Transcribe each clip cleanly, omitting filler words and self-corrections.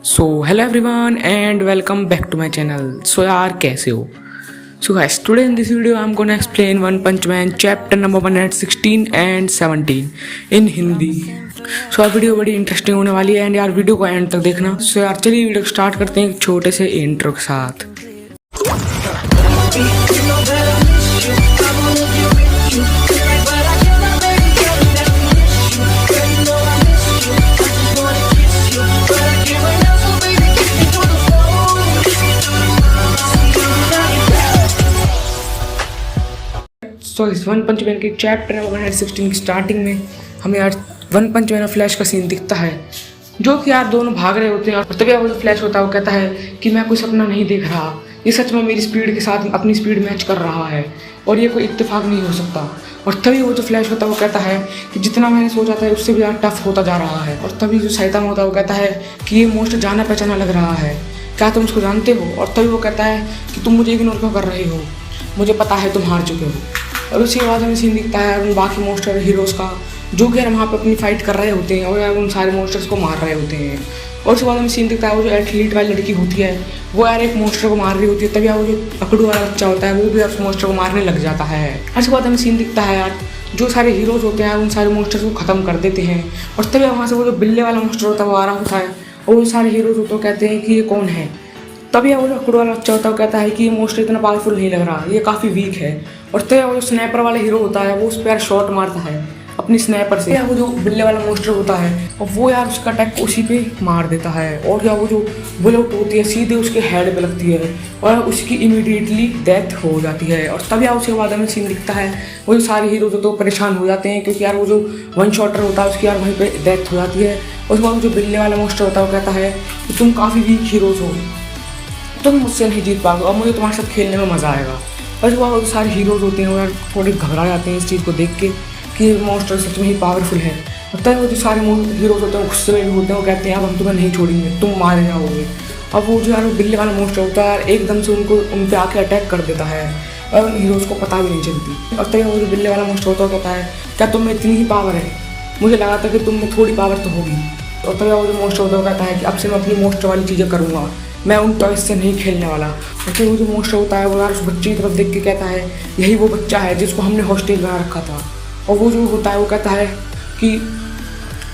So hello everyone and welcome back to my channel. So यार कैसे हो? So guys today in this video I am gonna explain one punch man chapter number 116 and 17 in Hindi. So यार video बड़ी interesting होने वाली है and यार video को एंड तक देखना। सो यार चलिए वीडियो स्टार्ट करते हैं एक छोटे से इंट्रो के साथ। सो इस वन पंच मैन के चैप्टर नंबर 116 की स्टार्टिंग में हमें यार वन पंच मैन और फ्लैश का सीन दिखता है, जो कि यार दोनों भाग रहे होते हैं। और तभी वो जो फ्लैश होता है वो कहता है कि मैं कोई सपना नहीं देख रहा, ये सच में मेरी स्पीड के साथ अपनी स्पीड मैच कर रहा है और ये कोई इत्तेफाक नहीं हो सकता। और तभी वो जो फ्लैश होता है वो कहता है कि जितना मैंने सोचा था उससे भी ज़्यादा टफ होता जा रहा है। और तभी जो सैतान होता है वो कहता है कि ये मोस्ट जाना पहचाना लग रहा है, क्या तुम उसको जानते हो? और तभी वो कहता है कि तुम मुझे इग्नोर क्यों कर रहे हो, मुझे पता है तुम हार चुके हो। और उसके बाद हमें सीन दिखता है उन बाकी मोस्टर हीरोज़ का, जो कि यार वहाँ पे अपनी फाइट कर रहे होते हैं और यार उन सारे मोस्टर्स को मार रहे होते हैं। और उसके बाद हमें सीन दिखता है वो जो एथलीट वाली लड़की होती है वो यार एक मोस्टर को मार रही होती है। तभी यार वो जो अकड़ू वाला बच्चा होता है वो भी उस मोस्टर को मारने लग जाता है। और उसके बाद हमें सीन दिखता है यार जो सारे हीरोज़ होते हैं उन सारे मोस्टर्स को ख़त्म कर देते हैं। और तभी वहाँ से वो जो बिल्ले वाला मोस्टर होता है वो आ रहा होता है और वो सारे हीरोज़ होते कहते हैं कि ये कौन है। तभी वो जो अकड़ू वाला बच्चा होता है वो कहता है कि ये मोस्टर इतना पावरफुल नहीं लग रहा, ये काफ़ी वीक है। और तभी वो जो स्नैपर वाला हीरो होता है वो उस पर यार शॉट मारता है अपनी स्नैपर से। वो जो बिल्ले वाला मोस्टर होता है और वो यार उसका अटैक उसी पे मार देता है और या वो जो बुलेट होती है सीधे उसके हेड पे लगती है और उसकी इमीडिएटली डेथ हो जाती है। और तभी उसके बाद हमें सीन दिखता है वो जो सारे हीरो जो तो परेशान हो जाते हैं क्योंकि यार वो जो वन शॉटर होता है उसकी यार वहीं पर डेथ हो जाती है। उसके बाद जो बिल्ले वाला मोस्टर होता है वो कहता है कि तुम काफ़ी वीक हीरोज़ हो, तुम मुझसे नहीं जीत पाओगे और मुझे तुम्हारे साथ खेलने में मज़ा आएगा। और जो वो सारे हीरोज़ होते हैं वो यार थोड़े घबरा जाते हैं इस चीज़ को देख के कि मोस्टर सच में ही पावरफुल है। और तब वो जो सारे हीरोज़ होते हैं गुस्से में भी होते हैं, वो कहते हैं अब हम तुम्हें नहीं छोड़ेंगे, तुम मारे जाओगे। अब वो जो यार बिल्ले वाला मोस्टर होता है यार एकदम से उन पर आके अटैक कर देता है और उन हीरोज़ को पता भी नहीं चलती। और तभी वो जो बिल्ले वाला मोस्टर होता है कहता है क्या तुम में इतनी ही पावर है, मुझे लगा था कि तुम में थोड़ी पावर तो होगी। और तभी वो जो मोस्टर होता है कहता है कि अब से मैं अपनी मोस्टर वाली चीज़ें करूँगा, मैं उन टॉयज से नहीं खेलने वाला। और फिर वो जो मोस्टर होता है वो यार उस बच्चे की तरफ देख के कहता है यही वो बच्चा है जिसको हमने हॉस्टेज बना रखा था। और वो जो होता है वो कहता है कि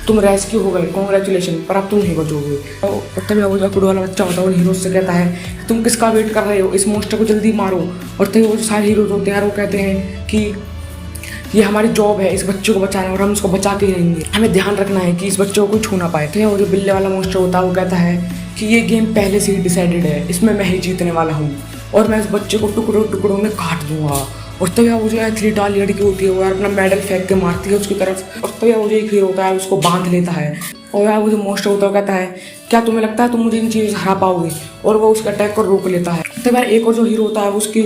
तुम रेस्क्यू हो गए, कॉन्ग्रेचुलेशन, पर अब तुम नहीं बचोगे। और तभी वो जो अकड़ू वाला बच्चा होता है उन हीरोज़ से कहता है कि तुम किसका वेट कर रहे हो, इस मोस्टर को जल्दी मारो। और तभी वो जो सारे हीरोज़ होते हैं यार वो कहते हैं कि ये हमारी जॉब है इस बच्चे को बचाना और हम इसको बचा के ही रहेंगे, हमें ध्यान रखना है कि इस बच्चे को कोई छू ना पाए। तो वो जो बिल्ले वाला मोस्टर होता है वो कहता है कि ये गेम पहले से ही डिसाइडेड है, इसमें मैं ही जीतने वाला हूँ और मैं इस बच्चे को टुकड़ों टुकड़ों में काट दूंगा। और तभी वो जो एथलीट वाली लड़की होती है वो यार अपना मेडल फेंक के मारती है उसकी तरफ। और तभी वो जो एक हीरो होता है उसको बांध लेता है और यार वो जो मोस्टर होता है कहता है क्या तुम्हें लगता है तुम मुझे इन चीज़ों से हरा पाओगे, और वो उसका अटैक को रोक लेता है। तब यार एक और जो हीरो होता है उसकी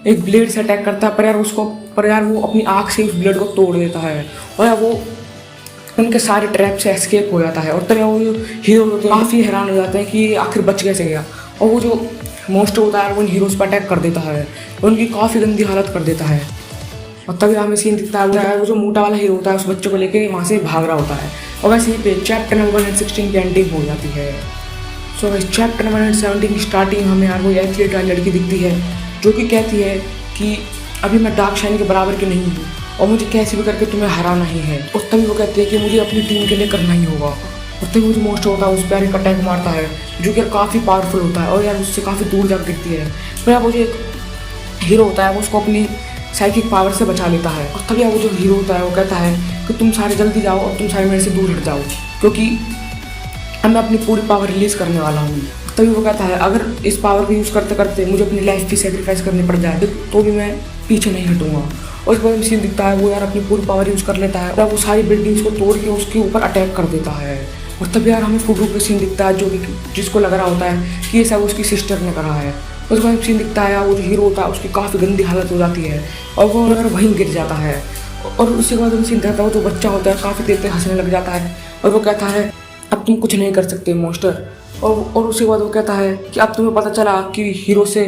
एक ब्लेड से अटैक करता है पर यार वो अपनी आँख से उस ब्लेड को तोड़ देता है और यार वो उनके सारे ट्रैप से एस्केप हो जाता है। और तभी वो जो हीरो होते हैं काफ़ी हैरान हो जाते हैं कि आखिर बच कैसे गया। और वो जो मोस्टर होता है वो उन हीरोज़ पर अटैक कर देता है और उनकी काफ़ी गंदी हालत कर देता है। और तभी हमें सीन दिखता है वो जो मोटा वाला हीरो होता है उस बच्चे को लेके वहाँ से भाग रहा होता है और वैसे ही पे चैप्टर नंबर 116 की एंडिंग हो जाती है। सो इस चैप्टर नंबर 117 की स्टार्टिंग हमें यार वो एथलीट वाली लड़की दिखती है जो कि कहती है कि अभी मैं डार्क शाइन के बराबर की नहीं हूँ और मुझे कैसे भी करके तुम्हें हराना ही है। और तभी वो कहती है कि मुझे अपनी टीम के लिए करना ही होगा। और तभी वो जो मोस्टर होता है उस पर एक अटैक मारता है जो कि यार काफ़ी पावरफुल होता है और यार उससे काफ़ी दूर जा गिरती है। फिर यार वो जो एक हीरो होता है वो उसको अपनी साइकिक पावर से बचा लेता है। और तभी वो जो हीरो होता है वो कहता है कि तुम सारे जल्दी जाओ और तुम सारे मेरे से दूर हट जाओ क्योंकि मैं अपनी पूरी पावर रिलीज़ करने वाला हूँ। तभी वो कहता है अगर इस पावर को यूज़ करते करते मुझे अपनी लाइफ भी सेक्रीफाइस करनी पड़ जाए तो भी मैं पीछे नहीं हटूंगा। और इस बाद सीन दिखता है वो यार अपनी पूरी पावर यूज़ कर लेता है और वो सारी बिल्डिंग्स को तोड़ के उसके ऊपर अटैक कर देता है। और तभी यार हमें फुटू का सीन दिखता है जो कि जिसको लग रहा होता है कि ये सब उसकी सिस्टर ने करा है। उसके बाद सीन दिखता है वो जो हीरो होता है उसकी काफ़ी गंदी हालत हो जाती है और वो यार वहीं गिर जाता है। और उसके बाद सीन दिखता है वो जो बच्चा होता है काफ़ी देर तक हंसने लग जाता है और वो कहता है अब तुम कुछ नहीं कर सकते मोस्टर। और उसके बाद वो कहता है कि अब तुम्हें पता चला कि हीरो से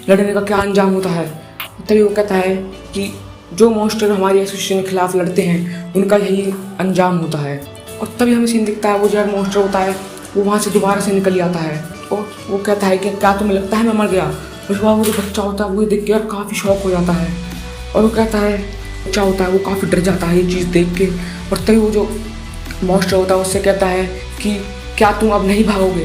लड़ने का क्या अंजाम होता है। तभी वो कहता है कि जो मोस्टर हमारी एसोसिएशन के खिलाफ लड़ते हैं उनका यही अंजाम होता है। और तभी हमें सीन दिखता है वो जो यार मोस्टर होता है वो वहाँ से दोबारा से निकल आता है और वो कहता है कि क्या तुम्हें लगता है मैं मर गया। उसके बाद वो जो बच्चा होता है वो देख के और काफ़ी शॉक हो जाता है और वो कहता है, बच्चा होता है वो काफ़ी डर जाता है ये चीज़ देख के। और तभी वो जो मॉन्स्टर होता है उससे कहता है कि क्या तुम अब नहीं भागोगे,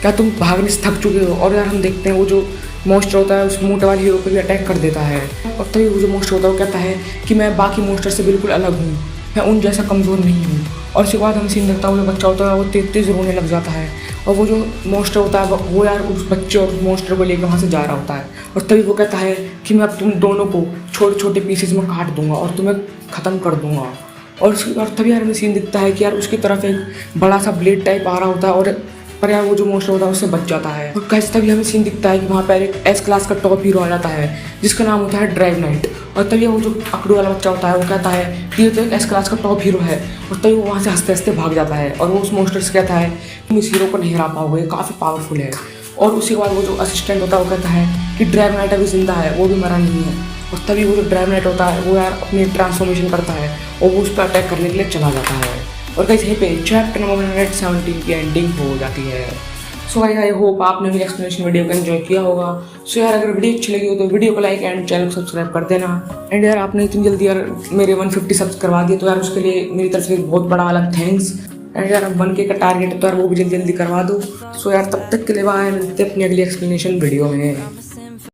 क्या तुम भागने से थक चुके हो। और यार हम देखते हैं वो जो मॉन्स्टर होता है उस मोटे वाले हीरो पे भी अटैक कर देता है। और तभी वो जो मॉन्स्टर होता है वो कहता है कि मैं बाकी मॉन्स्टर से बिल्कुल अलग हूँ, मैं उन जैसा कमज़ोर नहीं हूँ। और उसके बाद हम सीन देखता है वो जो बच्चा होता है वो तेज तेज रोने लग जाता है और वो जो मॉन्स्टर होता है वो यार उस बच्चे और उस मॉन्स्टर को लेकर वहाँ से जा रहा होता है। और तभी वो कहता है कि मैं अब तुम दोनों को छोटे छोटे पीसेस में काट दूंगा और तुम्हें ख़त्म कर दूंगा। और तभी यार हमें सीन दिखता है कि यार उसकी तरफ एक बड़ा सा ब्लेड टाइप आ रहा होता है और पर यार वो जो मॉन्स्टर होता है उससे बच जाता है। और कैसे तभी हमें सीन दिखता है कि वहाँ पर एक एस क्लास का टॉप हीरो आ जाता है जिसका नाम होता है ड्राइव नाइट। और तभी वो जो अकड़ू वाला बच्चा होता है वो कहता है कि ये तो एक एस क्लास का टॉप हीरो है। और तभी वो वहाँ से हंसते हंसते भाग जाता है और वो उस मॉन्स्टर से कहता है तुम इस हीरो को नहीं हरा पाओगे, ये काफ़ी पावरफुल है। और उसी के बाद वो जो असिस्टेंट होता है वो कहता है कि ड्राइव नाइट अभी जिंदा है, वो भी मरा नहीं है। और तभी वो जो ड्राइव नाइट होता है वो यार अपनी ट्रांसफॉर्मेशन करता है और वो उस पर अटैक करने के लिए चला जाता है। और गाइस यहीं पे चैप्टर नंबर 117 की एंडिंग हो जाती है। सो गाइस आई होप आपने मेरी एक्सप्लेनेशन वीडियो को एंजॉय किया होगा। सो यार अगर वीडियो अच्छी लगी हो तो वीडियो को लाइक एंड चैनल को सब्सक्राइब कर देना। एंड यार आपने इतनी जल्दी यार मेरे 150 सब्स करवा दिए तो यार उसके लिए मेरी तरफ से बहुत बड़ा वाला थैंक्स। एंड यार 1K का टारगेट है तो यार वो भी जल्दी जल्दी करवा दो। सो यार तब तक के लिए बाय, मिलते हैं अपनी अगली एक्सप्लेनेशन वीडियो में।